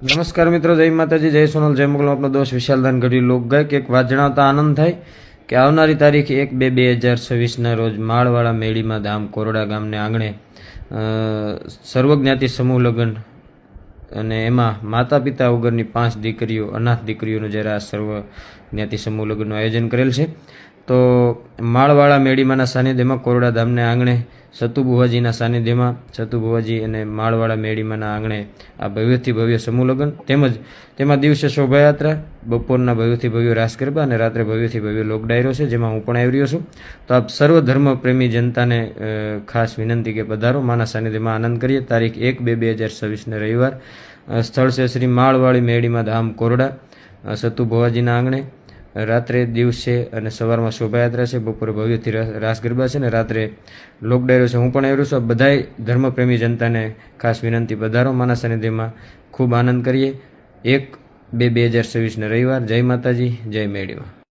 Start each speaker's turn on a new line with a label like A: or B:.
A: નમસ્કાર મિત્રો, જય માતાજી, જય સોનલ, જય મોગલ. આપનો દોસ્ત વિશાલદાન ગઢવી લોકગાયક. એક વાત જણાવતા આનંદ થાય કે આવનારી તારીખ 1-2-2026ના રોજ માળવાળા મેળીમાં ધામ કોરડા ગામને આંગણે સર્વજ્ઞાતિ સમૂહ લગ્ન અને એમાં માતા પિતા વગરની 5 દીકરીઓ, અનાથ દીકરીઓનું જ્યારે આ સર્વ જ્ઞાતિ સમૂહ લગ્નનું આયોજન કરેલ છે. તો માળવાળા મેળીમાંના સાનિધ્યમાં કોરડા ધામને આંગણે સતુ બુવાજીના સાનિધ્યમાં સતુ બુવાજી અને માળવાળા મેળીમાંના આંગણે આ ભવ્યથી ભવ્ય સમૂહ લગ્ન, તેમજ તેમાં દિવસે શોભાયાત્રા, બપોરના ભવ્યથી ભવ્ય રાસ ગરબા અને રાત્રે ભવ્યથી ભવ્ય લોક ડાયરો છે, જેમાં હું પણ આવી રહ્યો છું. તો આપ સર્વ ધર્મ પ્રેમી જનતાને ખાસ વિનંતી કે પધારો, માના સાનિધ્યમાં આનંદ કરીએ. તારીખ 1-2-2026 રવિવાર. સ્થળ છે શ્રી માળવાળી મેળીમાં ધામ કોરડા, સતુ ભુવાજીના આંગણે. રાત્રે, દિવસે અને સવારમાં શોભાયાત્રા છે, બપોરે ભવ્યથી રાસ ગરબા છે અને રાત્રે લોક ડાયરો છે. હું પણ આવ્યો છું. બધાય ધર્મપ્રેમી જનતાને ખાસ વિનંતી, પધારો, માના સાનિધ્યમાં ખૂબ આનંદ કરીએ. 1-2-2026 રવિવાર. જય માતાજી, જય મેળીમાં.